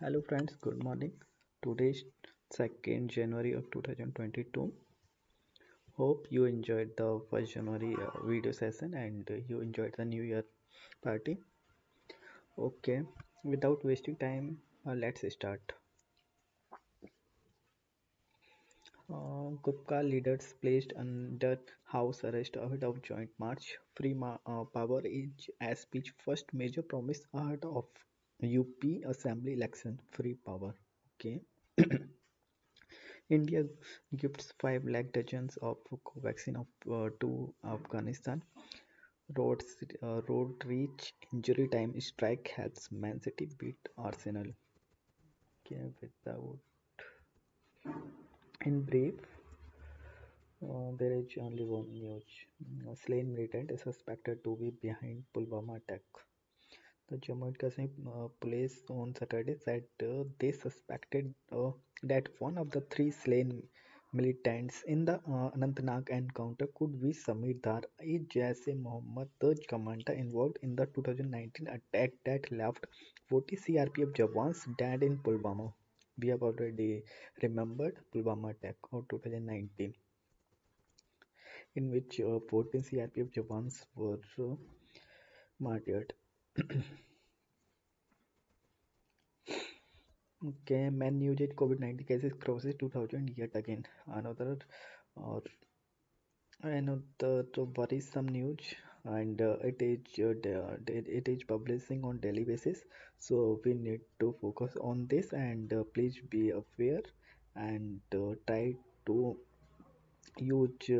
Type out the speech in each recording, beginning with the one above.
Hello friends, good morning. Today is 2nd January of 2022. Hope you enjoyed the 1st January video session and you enjoyed the New Year party. Okay, without wasting time, let's start. Gupta leaders placed under house arrest ahead of joint march. Power is as speech first major promise ahead of UP Assembly election. Free power. Okay. India gifts 5 lakh dozens of vaccine to Afghanistan. Road reach injury time strike helps Man City beat Arsenal. Okay, without in brief, there is only one news. Slain militant is suspected to be behind Pulwama attack. The Jammu and Kashmir police on Saturday said they suspected that one of the three slain militants in the Anantnag encounter could be Samir Dar, a Jaish-e-Mohammed commander involved in the 2019 attack that left 40 CRPF jawans dead in Pulwama. We have already remembered Pulwama attack of 2019, in which 14 CRPF jawans were martyred. Okay, man news COVID-19 cases crosses 2000 yet again. Or another worrisome news, and it is publishing on daily basis. So we need to focus on this and please be aware and try to use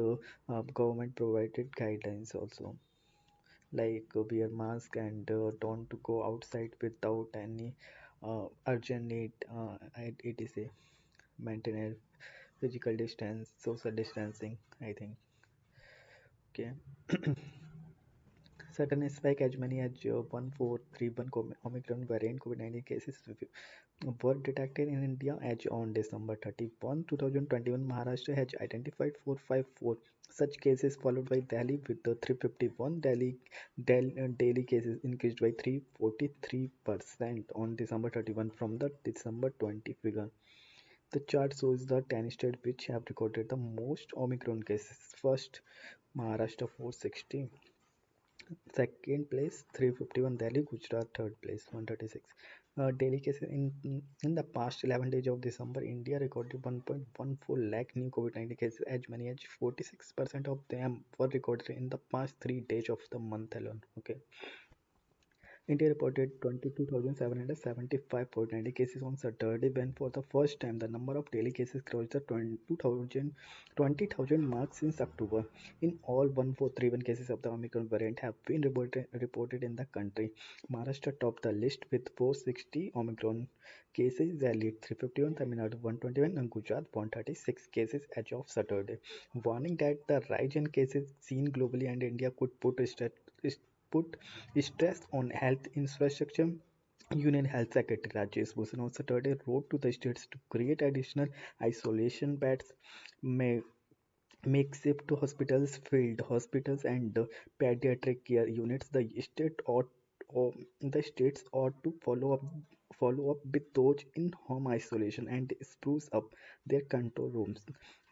government provided guidelines also, like wear mask and don't go outside without any urgent need. It is a maintain a physical distance, social distancing, I think. Okay. Certain spike as many as 1431 Omicron variant COVID-19 cases were detected in India as on December 31, 2021. Maharashtra has identified 454 such cases, followed by Delhi with the 351. Daily cases increased by 343% on December 31 from the December 20 figure. The chart shows the 10 states which have recorded the most Omicron cases. First, Maharashtra 460. Second place 351 Delhi, Gujarat third place 136. Daily cases in the past 11 days of December, India recorded 1.14 lakh new COVID-19 cases. As many as 46% of them were recorded in the past 3 days of the month alone. Okay. India reported 22,775 COVID-19 cases on Saturday, when for the first time the number of daily cases crossed the 20,000 mark since October. In all, 1431 cases of the Omicron variant have been reported in the country. Maharashtra topped the list with 460 Omicron cases, Delhi 351, Tamil Nadu 121, and Gujarat 136 cases as of Saturday, warning that the rise in cases seen globally and India could put stress on health infrastructure. Union Health Secretary Rajesh Bhushan on Saturday wrote to the states to create additional isolation beds, may makeshift hospitals, field hospitals, and pediatric care units. The states ought to follow up with those in home isolation and spruce up their control rooms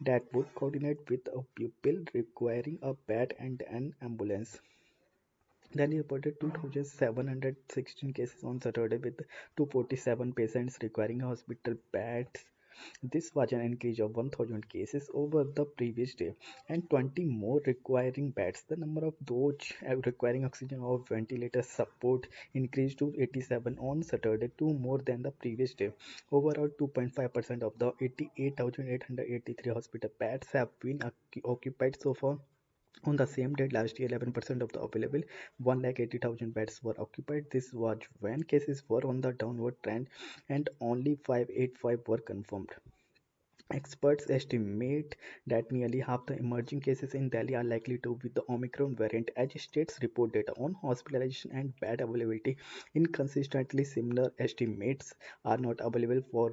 that would coordinate with a pupil requiring a bed and an ambulance. Delhi reported 2,716 cases on Saturday with 247 patients requiring hospital beds. This was an increase of 1,000 cases over the previous day and 20 more requiring beds. The number of those requiring oxygen or ventilator support increased to 87 on Saturday, two more than the previous day. Overall, 2.5% of the 88,883 hospital beds have been occupied so far. On the same date last year, 11% of the available 1,80,000 beds were occupied. This was when cases were on the downward trend and only 585 were confirmed. Experts estimate that nearly half the emerging cases in Delhi are likely to be the Omicron variant, as states report data on hospitalization and bed availability. Inconsistently similar estimates are not available for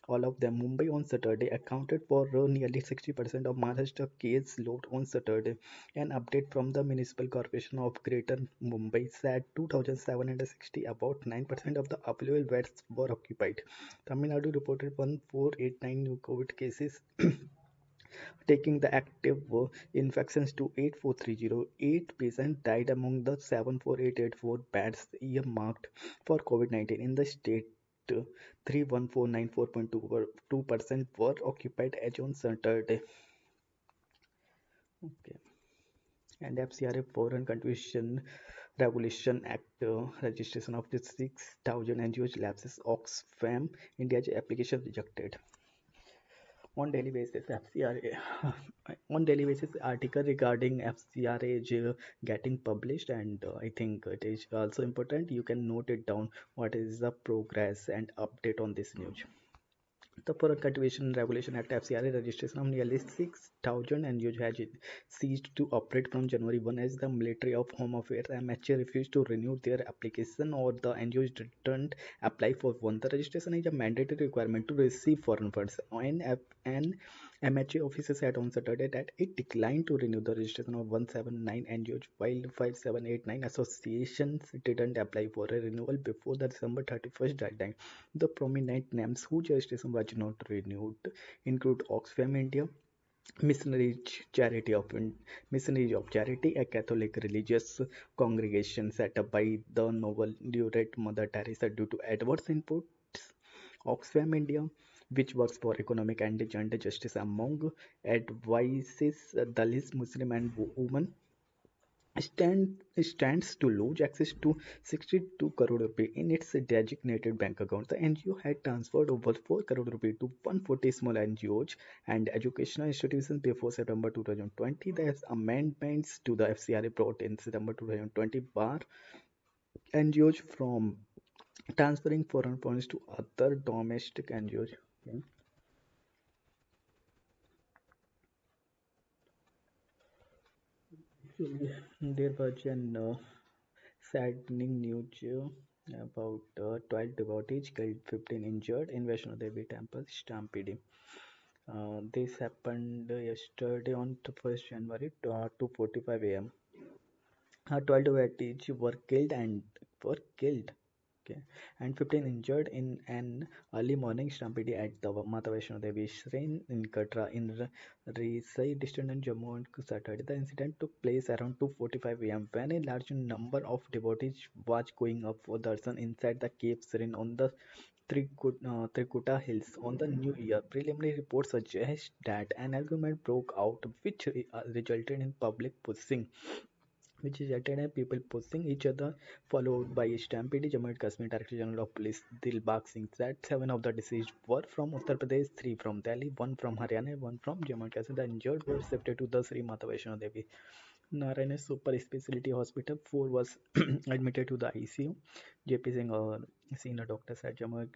all of them. Mumbai on Saturday accounted for nearly 60% of Maharashtra case load on Saturday. An update from the Municipal Corporation of Greater Mumbai said 2,760, about 9% of the available beds were occupied. Tamil Nadu reported 1489 new COVID cases, taking the active infections to 8430. 8 patients died among the 74884 beds earmarked for COVID-19 in the state. 31494.2% were occupied as on Saturday. Okay. And FCRA Foreign Contribution Regulation Act registration of the 6,000 NGOs lapses Oxfam India's application rejected. On daily basis, FCRA on daily basis article regarding FCRA is getting published, and I think it is also important. You can note it down. What is the progress and update on this news? The Foreign Cultivation Regulation Act (FCRA) registration of nearly 6,000 NGOs has ceased to operate from January 1 as the Military of Home Affairs (MHA) refused to renew their application, or the NGOs didn't apply for one. The registration is a mandatory requirement to receive foreign funds. An MHA officer said on Saturday that it declined to renew the registration of 179 NGOs, while 5789 associations didn't apply for a renewal before the December 31st deadline. The prominent names whose registration was not renewed include Oxfam India, Missionaries Missionaries of Charity, a Catholic religious congregation set up by the Noble Laureate Mother Teresa due to adverse inputs. Oxfam India, which works for economic and gender justice among advises Dalits, Muslim and women, stands to lose access to 62 crore rupee in its designated bank account. The NGO had transferred over 4 crore rupee to 140 small NGOs and educational institutions before September 2020. The amendments to the FCRA brought in September 2020 bar NGOs from transferring foreign funds to other domestic NGOs. Okay. So there was an saddening news about 12 devotees killed, 15 injured in Vaishno Devi temple stampede. This happened yesterday on the 1st January 2:45 a.m. 12 devotees were killed, okay, and 15 injured in an early morning stampede at the Mata Vaishno Devi Shrine in Katra in Risai district in Jammu on Saturday. The incident took place around 2:45 a.m. when a large number of devotees was going up for darshan inside the cave shrine on the Trikuta Hills on the New Year. Preliminary reports suggest that an argument broke out, which resulted in public pushing which resulted in people pushing each other, followed by a stampede. Jammu and Kashmir Director General of Police Dilbag Singh said 7 of the deceased were from Uttar Pradesh, 3 from Delhi, 1 from Haryana, and 1 from Jammu and Kashmir. The injured were shifted to the Sri Mata Vaishno Devi Narayana Super Speciality Hospital. 4 was admitted to the ICU. JP Singh, senior doctor, said Jammu and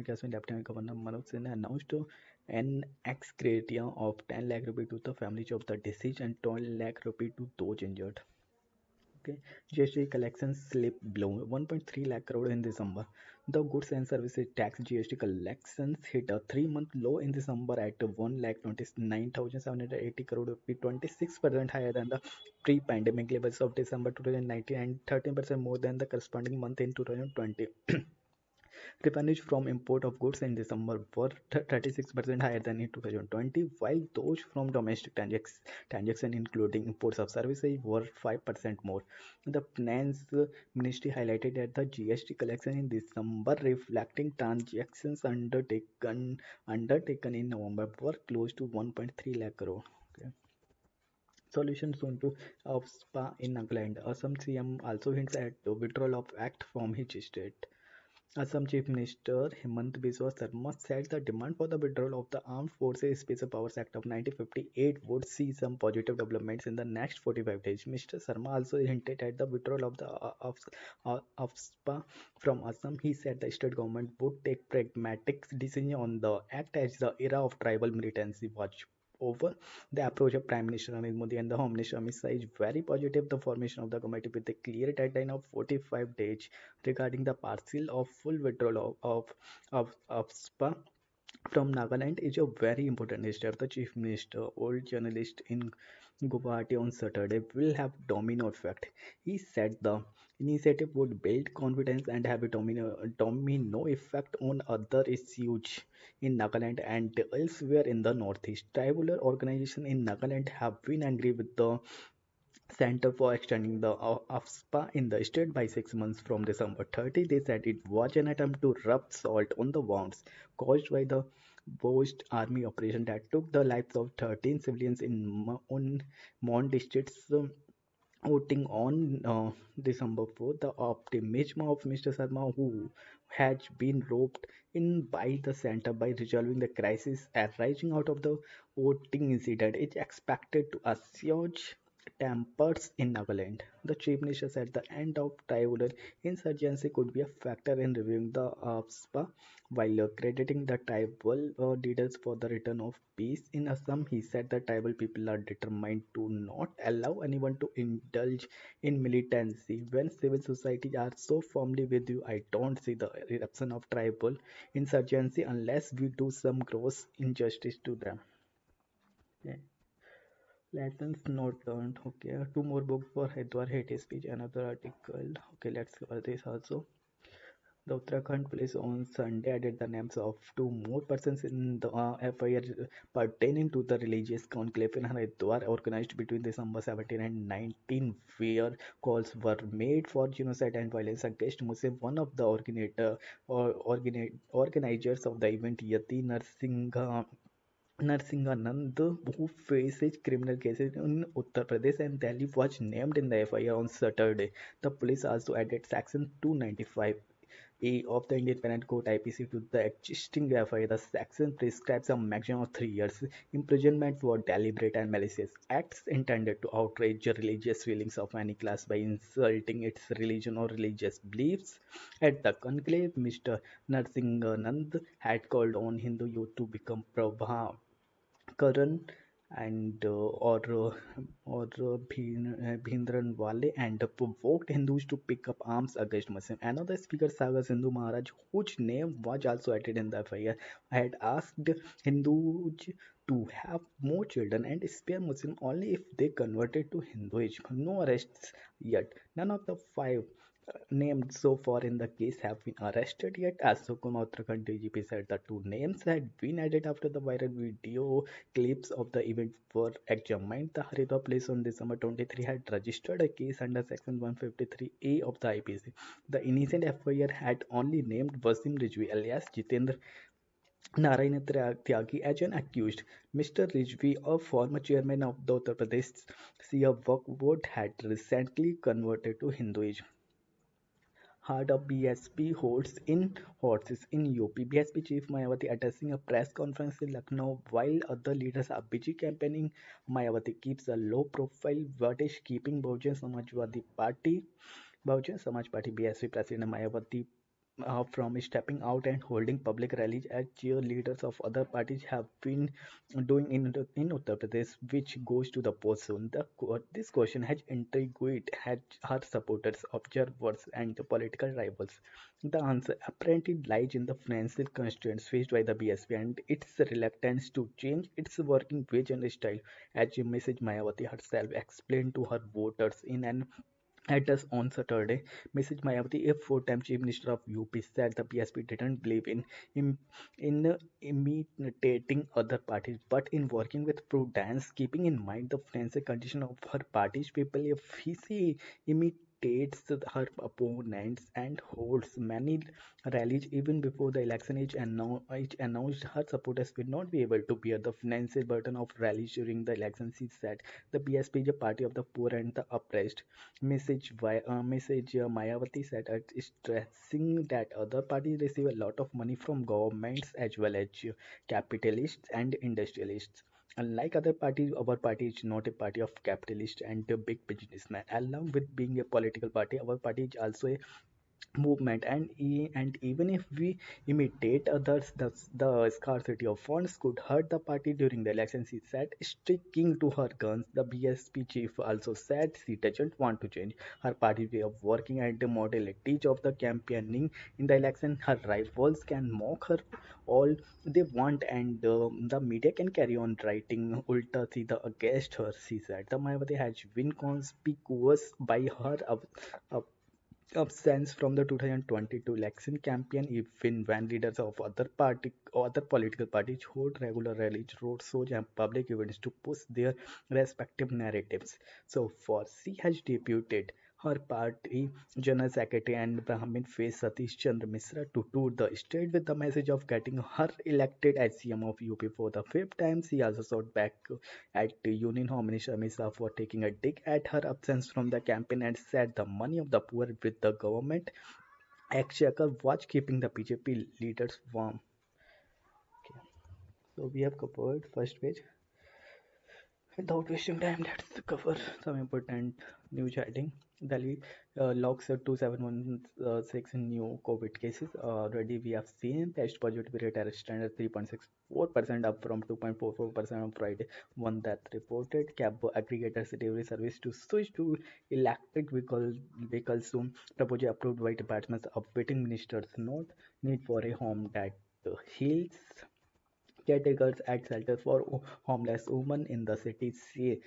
Kashmir Lieutenant Governor Manoj Sinha announced an ex gratia of 10 lakh rupee to the families of the deceased and 12 lakh rupee to those injured. Okay, GST collections slip below 1.3 lakh crore in December. The goods and services tax GST collections hit a 3-month low in December at 1 lakh 29,780 crore rupee, 26% higher than the pre-pandemic levels of December 2019 and 13% more than the corresponding month in 2020. Revenues from import of goods in December were 36% higher than in 2020, while those from domestic transactions, including imports of services, were 5% more. The Finance Ministry highlighted that the GST collection in December, reflecting transactions undertaken in November, were close to 1.3 lakh crore. Okay. Solution soon to spa in Nagaland. Assam CM also hints at the withdrawal of act from his state. Assam Chief Minister Hemant Biswa Sarma said the demand for the withdrawal of the Armed Forces Special Powers Act of 1958 would see some positive developments in the next 45 days. Mr. Sarma also hinted at the withdrawal of the AFSPA from Assam. He said the state government would take pragmatic decision on the act as the era of tribal militancy was over. The approach of Prime Minister Narendra Modi and the Home Minister Amit Shah is very positive. The formation of the committee with a clear deadline of 45 days regarding the partial or full withdrawal of SPA from Nagaland is a very important step. The Chief Minister, old journalist in Guwahati on Saturday, will have domino effect. He said the initiative would build confidence and have a domino effect on other issues in Nagaland and elsewhere in the Northeast. Tribal organizations in Nagaland have been angry with the Center for extending the AFSPA in the state by 6 months from December 30. They said it was an attempt to rub salt on the wounds caused by the Bost army operation that took the lives of 13 civilians in on Mon district's voting on December 4th. The optimism of Mr. Sharma, who has been roped in by the center by resolving the crisis arising out of the voting incident, is expected to assuage tempers in Nagaland. The chief minister said the end of tribal insurgency could be a factor in reviewing the AFSPA while crediting the tribal leaders for the return of peace in Assam. He said the tribal people are determined to not allow anyone to indulge in militancy. When civil society are so firmly with you, I don't see the eruption of tribal insurgency unless we do some gross injustice to them. Yeah. Lessons not learned. Okay, two more books for Haridwar hate speech. Another article. Okay, let's cover this also. The Uttarakhand police on Sunday added the names of two more persons in the FIR pertaining to the religious conclave in Haridwar organized between December 17 and 19, where calls were made for genocide and violence against Muslims. One of the organizers of the event, Yati Narsinganand, who faces criminal cases in Uttar Pradesh and Delhi, was named in the FIR on Saturday. The police also added Section 295A of the Indian Penal Code (IPC) to the existing FIR. The section prescribes a maximum of 3 years imprisonment for deliberate and malicious acts intended to outrage the religious feelings of any class by insulting its religion or religious beliefs. At the conclave, Mr. Narsinganand had called on Hindu youth to become Karan and Bhindranwale and provoked Hindus to pick up arms against Muslims. Another speaker, Sagar Sindhu Maharaj, whose name was also added in the FIR, had asked Hindus to have more children and spare Muslims only if they converted to Hinduism. No arrests yet. None of the five named so far in the case have been arrested yet. As Sukuma Uttarakhand DGP said, the two names had been added after the viral video clips of the event were examined. The Haridwar police on December 23 had registered a case under Section 153A of the IPC. The initial FIR had only named Wasim Rijvi alias Jitendra Narayana Tyagi as an accused. Mr. Rijvi, a former chairman of the Uttar Pradesh Shia Waqf Board, had recently converted to Hinduism. Heart of BSP holds in horses in UP. BSP chief Mayawati addressing a press conference in Lucknow while other leaders are busy campaigning. Mayawati keeps a low profile but is keeping Bahujan Samaj Party BSP President Mayawati from stepping out and holding public rallies as cheerleaders of other parties have been doing in Uttar Pradesh, which goes to the post soon. This question has intrigued had her supporters, observers, and the political rivals. The answer apparently lies in the financial constraints faced by the BSP and its reluctance to change its working wage and style, as Mrs. Mayawati herself explained to her voters in an address on Saturday. Mrs. Mayawati, a four-time chief minister of UP, said the BSP didn't believe in, in imitating other parties, but in working with prudence, keeping in mind the financial condition of her party's people. If he see intimidates her opponents and holds many rallies even before the election is announced. Her supporters will not be able to bear the financial burden of rallies during the election. She said, "The BSP is a party of the poor and the oppressed." Message Mayawati said, stressing that other parties receive a lot of money from governments as well as capitalists and industrialists. Unlike other parties, our party is not a party of capitalists and big businessmen. Along with being a political party, our party is also a movement, and even if we imitate others, the scarcity of funds could hurt the party during the election, she said, sticking to her guns. The BSP chief also said she doesn't want to change her party's way of working and the modalities of the campaigning in the election. Her rivals can mock her all they want, and the media can carry on writing ulta sida against her, she said. The Mayawati has been conspicuous by her absence from the 2022 election campaign, even when leaders of other political parties hold regular rallies, roadshows, and public events to push their respective narratives. So, for she has deputed her party general secretary and Brahmin face Satish Chandra Misra to tour the state with the message of getting her elected as CM of UP for the fifth time. She also shot back at Union Home Minister Amit Shah for taking a dig at her absence from the campaign and said the money of the poor with the government exchequer was keeping the BJP leaders warm. Okay. So we have covered first page. Without wasting time, let's cover some important news heading. Delhi logs 2716 new COVID cases. Already we have seen test positivity rate at standard 3.64% up from 2.44% on Friday. One that reported cab aggregators delivery service to switch to electric vehicles soon. Proposal approved by departments awaiting minister's note. Need for a home that heals. Caretakers at shelters for homeless women in the city say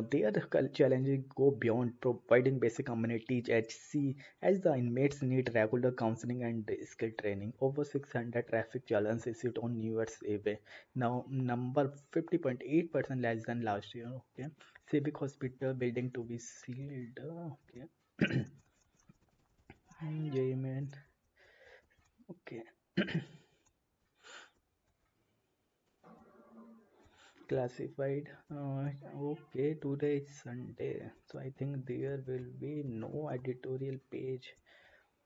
their challenges go beyond providing basic amenities at sea, as the inmates need regular counseling and skill training. Over 600 traffic challenges issued on New Year's Eve. Now, number 50.8% less than last year. Okay, civic hospital building to be sealed. Okay, yeah, man. Okay. Classified. Okay, today is Sunday, so I think there will be no editorial page.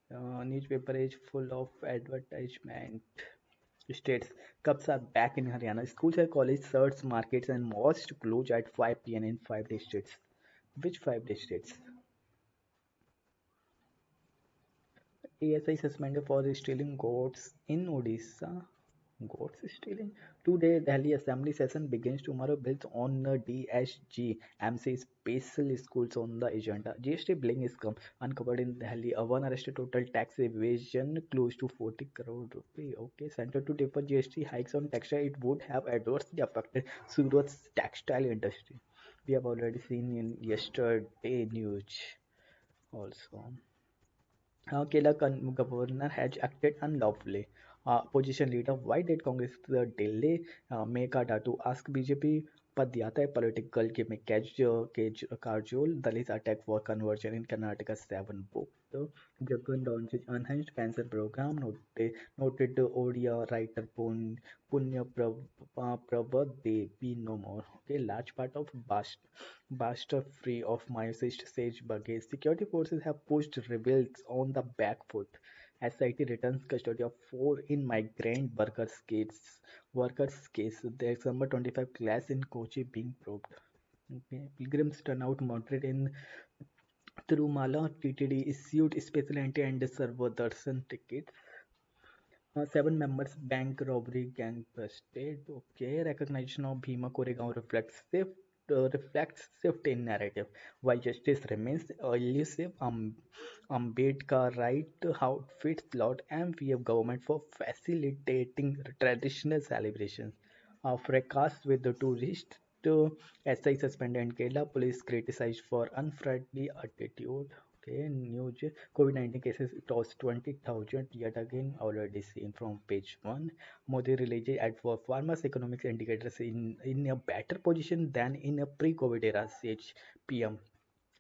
Newspaper is full of advertisement. States cups are back in Haryana. Schools and colleges, certs, markets, and malls to close at 5 p.m. in five districts. Which five districts? ASI suspended for stealing goats in Odisha. Goats stealing. Today, Delhi Assembly session begins tomorrow. Bills on DSG MC special schools on the agenda. GST billing is come uncovered in Delhi. One arrested, total tax evasion close to 40 crore rupee. Okay, center to defer GST hikes on textile. It would have adversely affected Surat's textile industry. We have already seen in yesterday news also. Kerala governor has acted unlawfully. Opposition leader, why did Congress delay Meghalaya to ask BJP Padyata, political gimmick, Kajol, Dalits attack for conversion in Karnataka 7 book. Jagan launches enhanced cancer program, noted Odia writer Punya Prabhat Devi no more. Okay, large part of Basta free of myosist sage baggage. Security forces have pushed rebels on the back foot. SIT returns custody of four in migrant workers' case. The December 25 class in Kochi being probed. Okay. Pilgrims turnout moderate in Tirumala. TTD issued special entry and server darshan tickets. Seven members bank robbery gang busted. Okay, recognition of Bhima Koregaon reflects shift in narrative. While justice remains elusive, Ambedkar right how fits Lord MVF government for facilitating traditional celebrations. Fracas with the tourist SI suspended and Kerala police criticized for unfriendly attitude. Okay, news COVID-19 cases tossed 20,000 yet again already seen from page 1. Modi releases at for farmers economics indicators in a better position than in a pre-COVID era, says PM.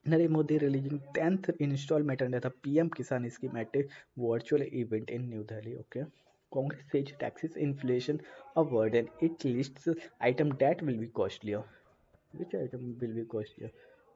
Narendra Modi releasing 10th installment under the PM Kisan scheme at a virtual event in New Delhi. Okay. Congress says taxes inflation a burden. It lists item that will be costlier. Which item will be costlier?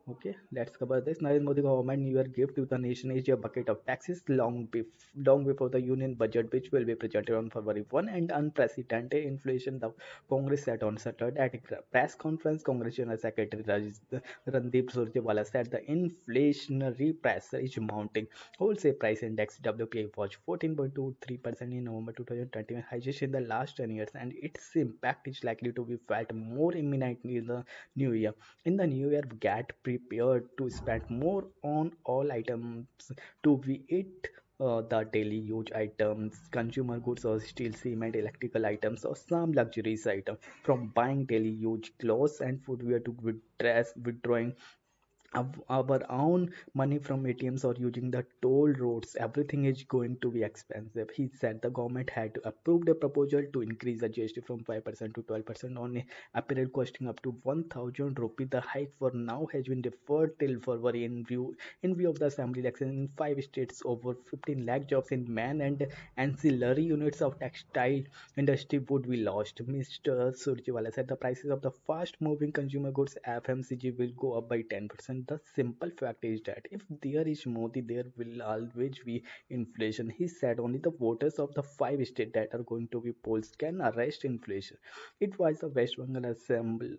Okay, let's cover this. Narendra Modi government New Year gift to the nation is a bucket of taxes long before the union budget, which will be presented on February 1, and unprecedented inflation. The Congress said on Saturday at a press conference. Congress General Secretary Randeep Surjewala said the inflationary pressure is mounting. Wholesale price index WPI was 14.23% in November 2021, highest in the last 10 years, and its impact is likely to be felt more imminently in the new year. In the new year, get prepared to spend more on all items to be it. The daily use items, consumer goods or steel, cement, electrical items, or some luxuries item. From buying daily use clothes and footwear to withdrawing our own money from ATMs or using the toll roads, everything is going to be expensive. He said the government had approved a proposal to increase the GST from 5% to 12% on apparel costing up to 1000 rupees. The hike for now has been deferred till February in view of the assembly election in five states. Over 15 lakh jobs in man and ancillary units of textile industry would be lost. Mr. Surjewala said the prices of the fast moving consumer goods FMCG will go up by 10%. The simple fact is that if there is Modi, there will always be inflation. He said only the voters of the five states that are going to be polls can arrest inflation. It was the West Bengal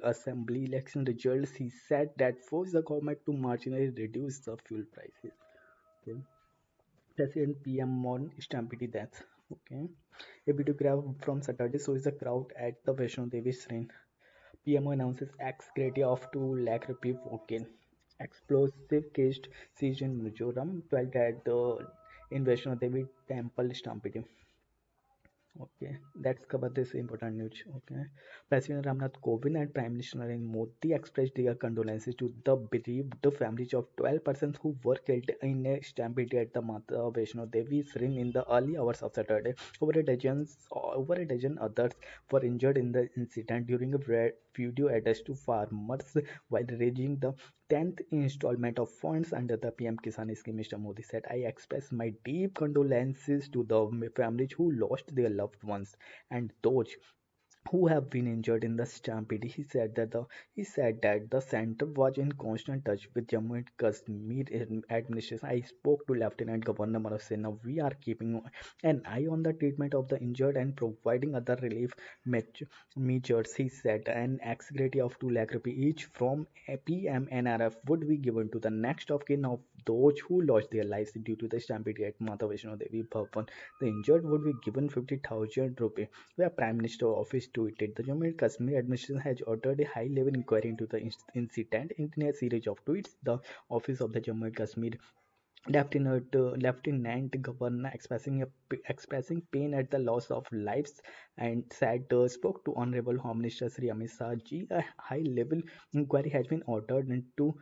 Assembly election results, he said, that forced the government to marginally reduce the fuel prices. Okay. President PM on Stampede death. Okay. A videograph from Saturday shows the crowd at the Vaishno Devi Shrine. PMO announces ex gratia of 2 lakh rupee cocaine. Explosive case seized in Mizoram, felt at the in Vaishno Devi temple Stampede. Okay, let's cover this important news. Okay, President Ramnath Kovind and Prime Minister Narendra Modi expressed their condolences to the bereaved families of 12 persons who were killed in a stampede at the Mata Vaishno Devi Shrine in the early hours of Saturday. Over a dozen others were injured in the incident during a video addressed to farmers while raising the 10th installment of funds under the PM Kisan scheme. Mr. Modi said, I express my deep condolences to the families who lost their loved ones and those who have been injured in the stampede. He said that the center was in constant touch with Jammu and Kashmir administration. I spoke to Lieutenant Governor Manoj Sinha. We are keeping an eye on the treatment of the injured and providing other relief measures. He said an ex gratia of 2 lakh rupee each from PMNRF would be given to the next of kin of those who lost their lives due to the stampede at Mata Vaishno Devi Bhavan. The injured would be given 50,000 rupees. The Prime Minister office tweeted, the Jammu and Kashmir administration has ordered a high-level inquiry into the incident. In a series of tweets, the office of the Jammu and Kashmir Lieutenant Governor expressing pain at the loss of lives and said spoke to Honorable Home Minister Sri Amit Shah ji. A high-level inquiry has been ordered into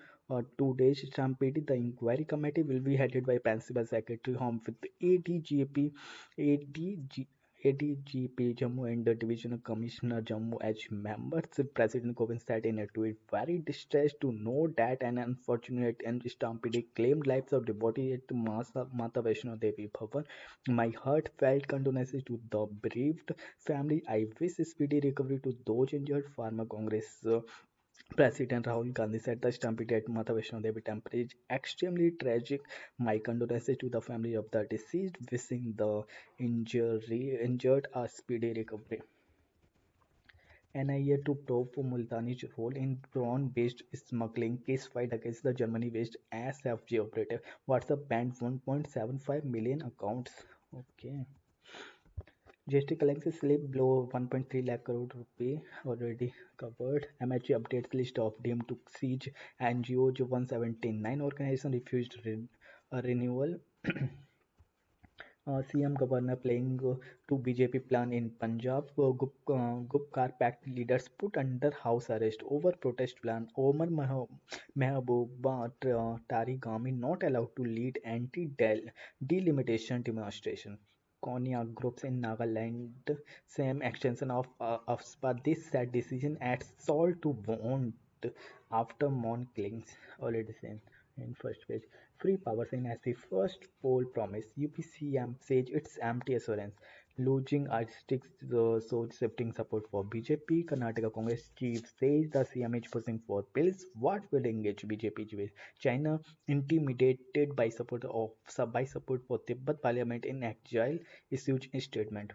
today's stampede. The inquiry committee will be headed by Principal Secretary Home with ADGP, ADG, ADGP Jammu and the Divisional Commissioner Jammu as members. President Kovind said in a tweet, very distressed to know that an unfortunate and stampede claimed lives of devotees at Mata Vaishno Devi Bhavan. My heartfelt condolences to the bereaved family. I wish speedy recovery to those injured. Farmer Congress President Rahul Gandhi said the stampede at Mata Vaishno Devi temple is extremely tragic. My condolences to the family of the deceased, wishing the injured a speedy recovery. NIA to probe Multani's role in drone-based smuggling case fight against the Germany-based SFJ operative. WhatsApp banned 1.75 million accounts. Okay. GST collection slip below 1.3 lakh crore rupee already covered. MHA updates list of deemed to siege NGOs 179 organization refused renewal. CM Governor playing to BJP plan in Punjab. Gupkar packed leaders put under house arrest over protest plan. Omar Mehbooba Tarigami not allowed to lead anti-delimitation demonstration. Konya groups in Nagaland, same extension of AFSPA. This sad decision adds salt to wound after Mon killings. Already same. In first page, free power sign as the first poll promise. UPCM says its empty assurance. Losing artistics so shifting support for BJP. Karnataka Congress chief says the CM is pushing for bills. What will engage BJP with? China intimidated by support for Tibet Parliament in exile issued a statement.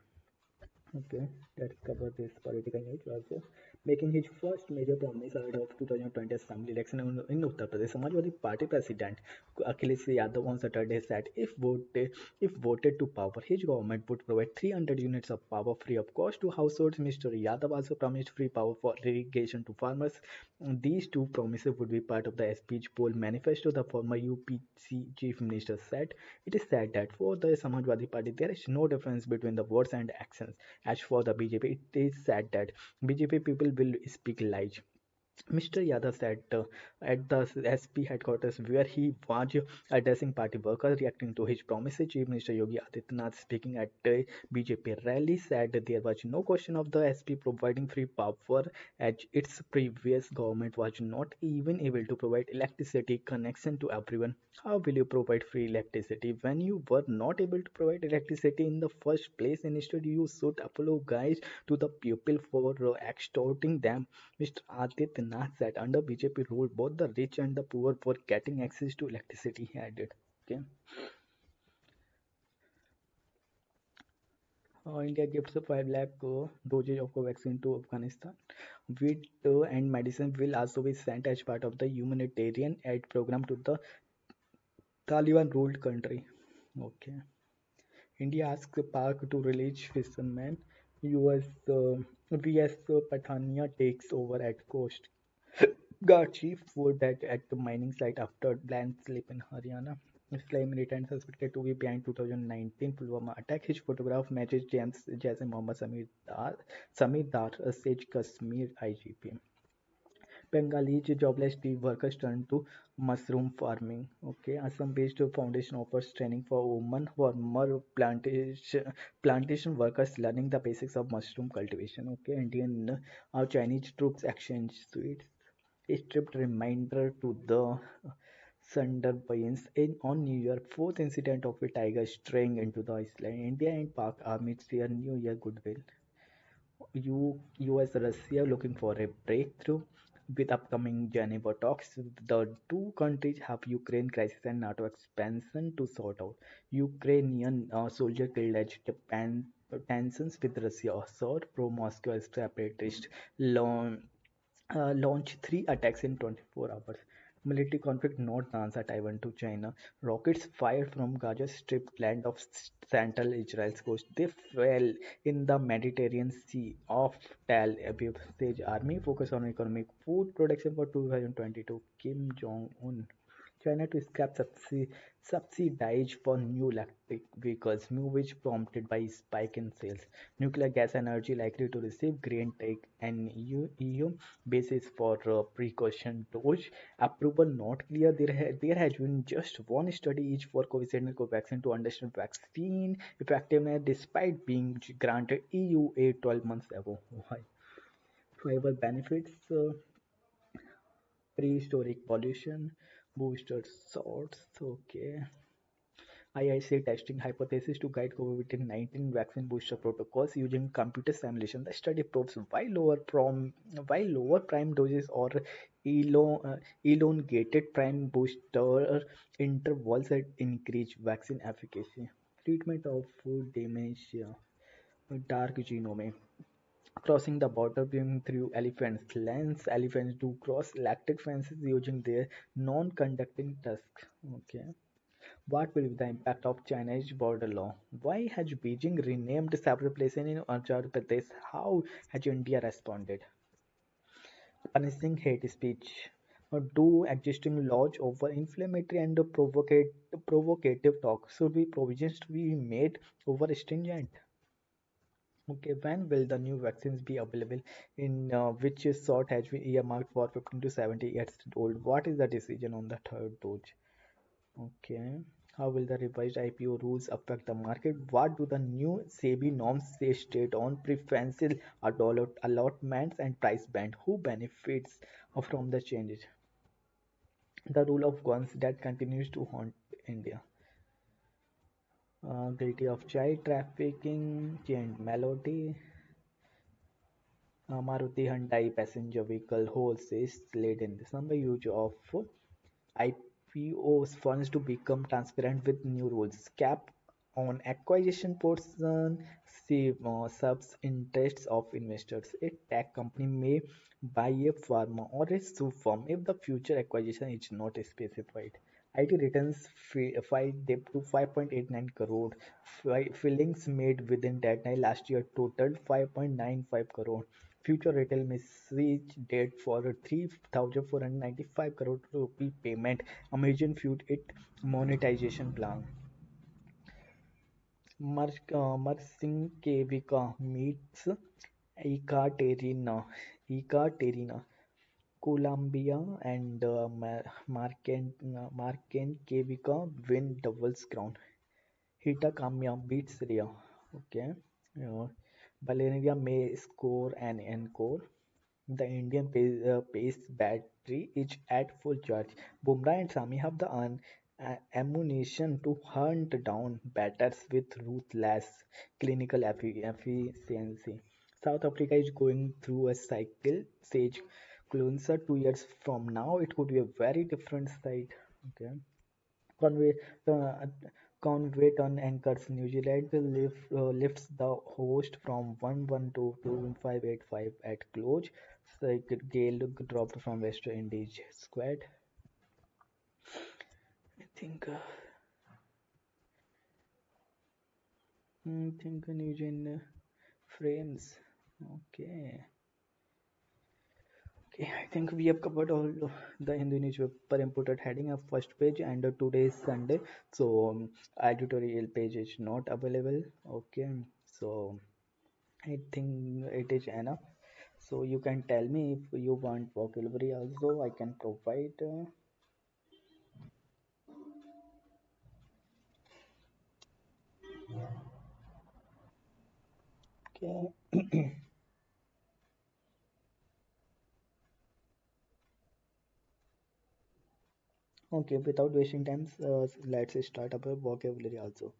Okay, let's cover this political news also. Making his first major promise ahead of 2020 assembly election in Uttar Pradesh, Samajwadi Party president Akhilesh Yadav on Saturday said if voted to power, his government would provide 300 units of power free of cost to households. Mr. Yadav also promised free power for irrigation to farmers. These two promises would be part of the speech poll manifesto, the former UPC chief minister said. It is said that for the Samajwadi Party, there is no difference between the words and actions. As for the BJP, it is said that BJP people will speak lies. Mr. Yadav said at the SP headquarters where he was addressing party workers reacting to his promises. Chief Minister Yogi Adityanath speaking at a BJP rally said that there was no question of the SP providing free power as its previous government was not even able to provide electricity connection to everyone. How will you provide free electricity when you were not able to provide electricity in the first place? Instead, you should apologize to the people for extorting them. Mr. Adityanath said under BJP rule, both the rich and the poor were getting access to electricity, he added. Okay. India gives a 5 lakh doses of vaccine to Afghanistan. Wheat and medicine will also be sent as part of the humanitarian aid program to the Taliban ruled country. Okay. India asks Pak to release fishermen. US VS Pathania takes over at coast. Guard chief was dead at the mining site after landslip in Haryana. Islam militant suspected to be behind 2019 Pulwama attack. His photograph matches James Jason Mohammed Samir Dar, a Sage Kashmir IGP. Bengalis jobless tea workers turn to mushroom farming. Okay, Assam-based foundation offers training for women, former plantation workers learning the basics of mushroom cultivation. Okay, Indian Chinese troops exchange sweets. A stripped reminder to the Sundarbans in on New Year, fourth incident of a tiger straying into the island. India and Pak army share New Year goodwill. US Russia looking for a breakthrough with upcoming Geneva talks. The two countries have Ukraine crisis and NATO expansion to sort out. Ukrainian soldier killed as Japan tensions with Russia soar. Pro-Moscow separatist launch launched three attacks in 24 hours. Military conflict not answer Taiwan to China. Rockets fired from Gaza Strip land of central Israel's coast. They fell in the Mediterranean Sea of Tel Aviv. Stage army focus on economic food production for 2022. Kim Jong Un. China to scrap subsidies for new electric vehicles, move which prompted by spike in sales. Nuclear gas energy likely to receive green tech and EU basis for precaution dose. Approval not clear. There has been just one study each for Covishield and Covaxin to understand vaccine effectiveness despite being granted EUA 12 months ago. Why? However, benefits prehistoric pollution, booster shots. Okay. IIC testing hypothesis to guide COVID-19 vaccine booster protocols using computer simulation. The study proves why lower prime doses or elongated prime booster intervals had increased vaccine efficacy. Treatment of dementia, dark genome. Crossing the border being through elephants. Lens elephants do cross lactic fences using their non-conducting tusks. Okay. What will be the impact of Chinese border law? Why has Beijing renamed several places in Arunachal Pradesh? How has India responded? Punishing hate speech. Do existing laws over inflammatory and provocative talk? Should be provisions to be made over stringent? Okay, when will the new vaccines be available? In which sort has been earmarked for 15 to 70 years old? What is the decision on the third dose? Okay. How will the revised IPO rules affect the market? What do the new SEBI norms say state on preferential allotments and price band? Who benefits from the changes? The rule of guns that continues to haunt India. Guilty of child trafficking, chained melody, Maruti Hyundai passenger vehicle wholesale slid in December, use of IPO's funds to become transparent with new rules. Cap on acquisition portion subs interests of investors. A tech company may buy a firm or a sub firm if the future acquisition is not specified. IT returns filed dipped to 5.89 crore. Fillings made within deadline last year totaled 5.95 crore. Future retail message date for a 3,495 crore rupee payment. Amazon viewed it monetization plan. Mersinkiewicz meets Ekaterina Columbia and Marcinkiewicz win doubles crown. Hita Kamya beats Ria. Okay. Uh, Valeria may score an encore. The Indian pace battery is at full charge. Bumrah and Sami have the ammunition to hunt down batters with ruthless clinical efficiency. South Africa is going through a cycle. Sage closer 2 years from now, it could be a very different side. Okay. Conway, uh, Conwayton anchors New Zealand lifts the host from 1-1 to 5-8-5 at close. So Gale dropped from West Indies squad. I think New Zealand frames. Okay. Okay, I think we have covered all of the Hindu newspaper important heading of first page and today is Sunday, so editorial page is not available. Okay, so I think it is enough. So you can tell me if you want vocabulary also, I can provide. Okay, okay. Without wasting time, let's start up a vocabulary also.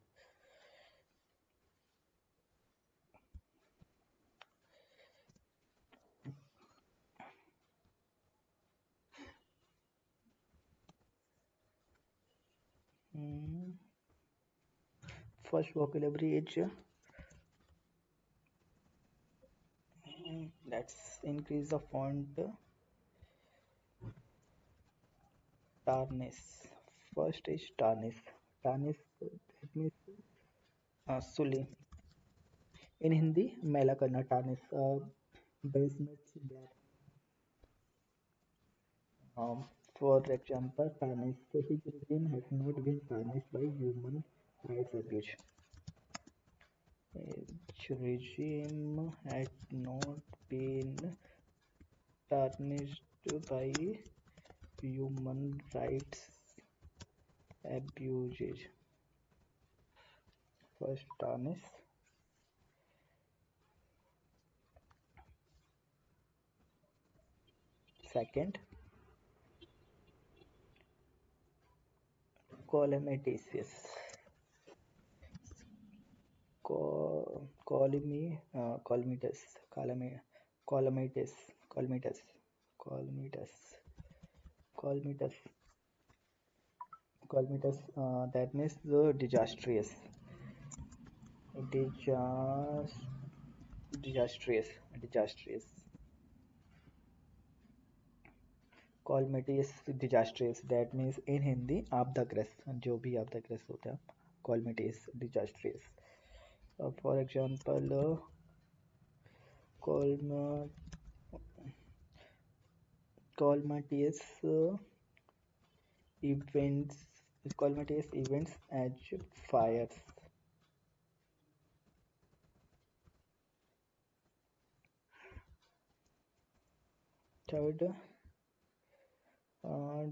Mm, First vocabulary is let's increase the font tarnish. First is tarnish. Tarnish that means suli. In Hindi, मैला करना tarnish. Basements black. Um, for example, tarnish. So his regime has not been tarnished by human rights abuse. His regime had not been tarnished by human rights abuses. First tarnish. Second, calamitations. Calamitous, calamitous, calamitous, calamitous, calamitous, calamitous. That means the disastrous, disas, disastrous, disastrous. Calamitous, disastrous. That means in Hindi आपदाग्रस्त जो भी आपदाग्रस्त होता है calamitous, disastrous. For example, colma, calamitous events, calamitous events as fires. Third, uh,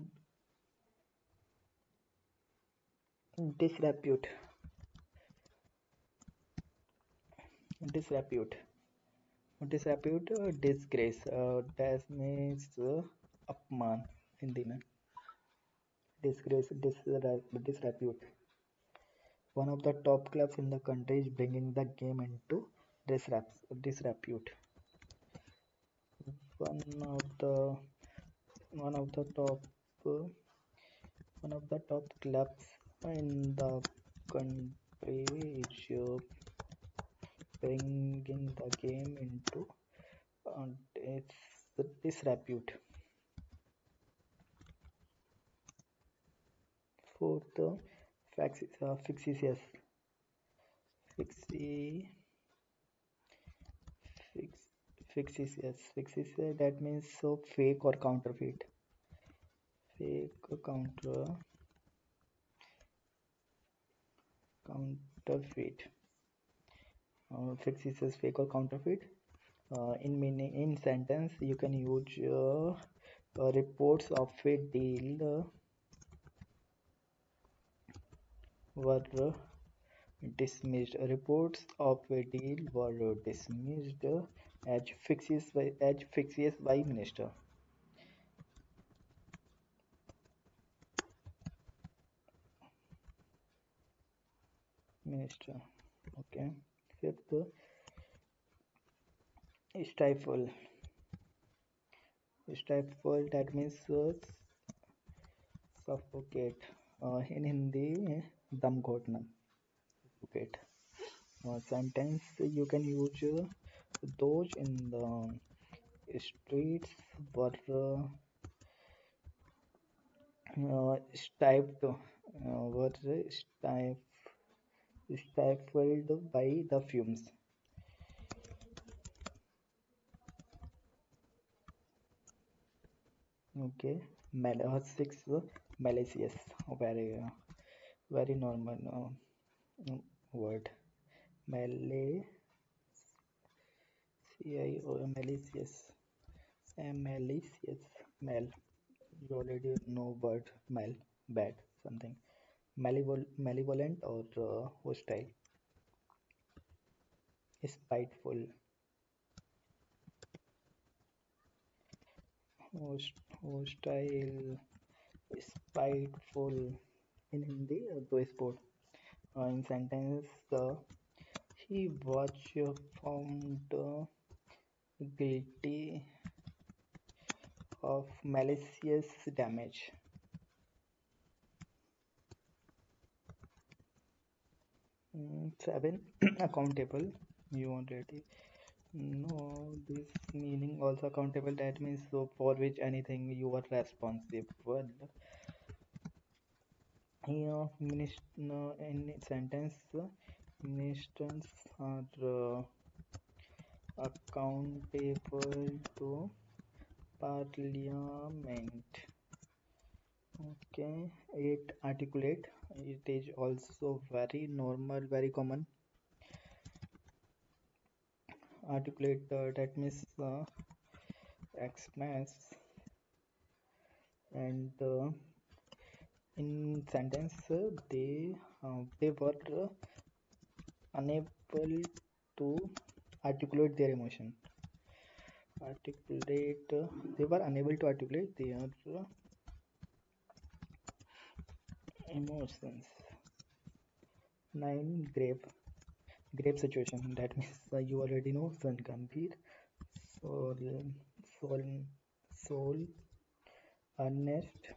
disrepute, disrepute, disrepute, disgrace. That means अपमान हिंदी में. disgrace, disrepute. One of the top clubs in the country is bringing the game into disrepute. One of the one of the top uh, one of the top clubs in the country is bringing the game into disrepute. Fourth, fictitious. Fixi, fix, fictitious. That means so fake or counterfeit. Fake, counterfeit. Fictitious, fake or counterfeit. In meaning, in sentence, you can use reports of a deal were dismissed. Reports of a deal were dismissed as fictitious by minister. Minister. Okay. Fifth, stifle. Stifle, that means suffocate. In Hindi, dam घोटना. Suffocate. Sentence, you can use those in the streets were stifled, were stifled by the fumes. Okay. Six, malicious. Very normal word. Malicious. Malicious. Malicious. Mal. You already know word. Mal. Bad. Something. Malevolent or hostile. Spiteful. Hostile. Spiteful. In Hindi, to sport. In sentence, he was found guilty of malicious damage. Seven, accountable. You already know this meaning. Also accountable. That means so for which anything you are responsible. Here, no, in sentence, ministers are accountable to parliament. Okay, 8, articulate. It is also very normal, very common. Articulate, that means express, and in sentence they were unable to articulate their emotion. Articulate, they were unable to articulate their emotions. 9, grave situation. That means you already know Sun Gambhir, soul, soul, soul, earnest,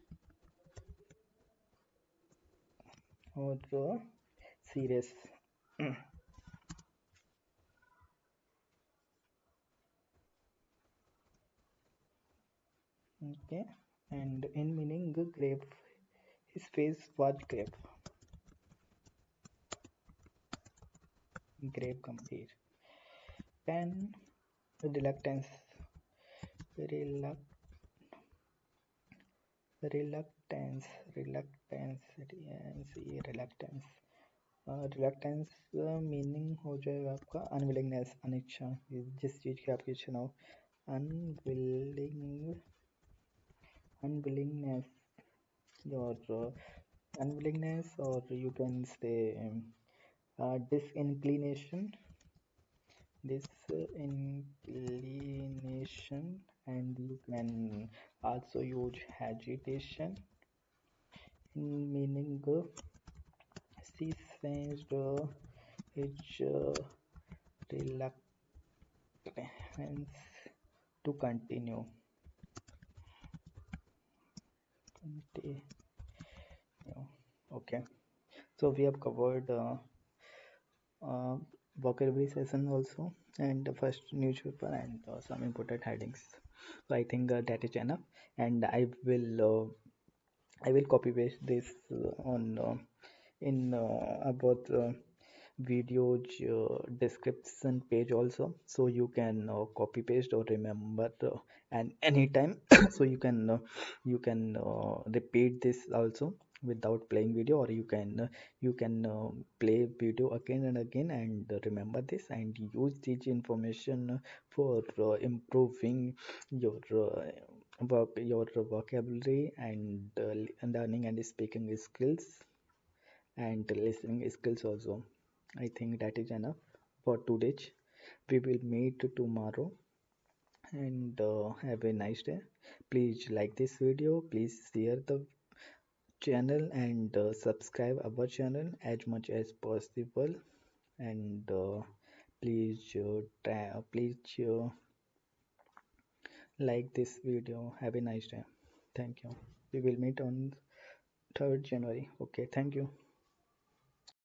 or serious. Okay, and in meaning grave, his face was grave Gambhir. 10, reluctance. Reluct, reluctance, reluctance. Reluctance meaning हो जाएगा आपका unwillingness, अनिच्छा, जिस चीज़ की आपकी इच्छा ना हो. Unwilling, unwillingness, your unwillingness, or you can say disinclination, disinclination, and you can also use hesitation, meaning she sensed his reluctance to continue. Continue. Okay, so we have covered uh, vocabulary session also, and the first newspaper and some important headings. So I think that is enough, and I will copy paste this on in about videos description page also, so you can copy paste or remember and anytime so you can repeat this also without playing video, or you can play video again and again and remember this and use this information for improving your your vocabulary and learning and speaking skills and listening skills also. I think that is enough for today. We will meet tomorrow, and have a nice day. Please like this video, please share the channel, and subscribe our channel as much as possible, and please like this video. Have a nice day. Thank you. We will meet on 3rd January. Okay, thank you.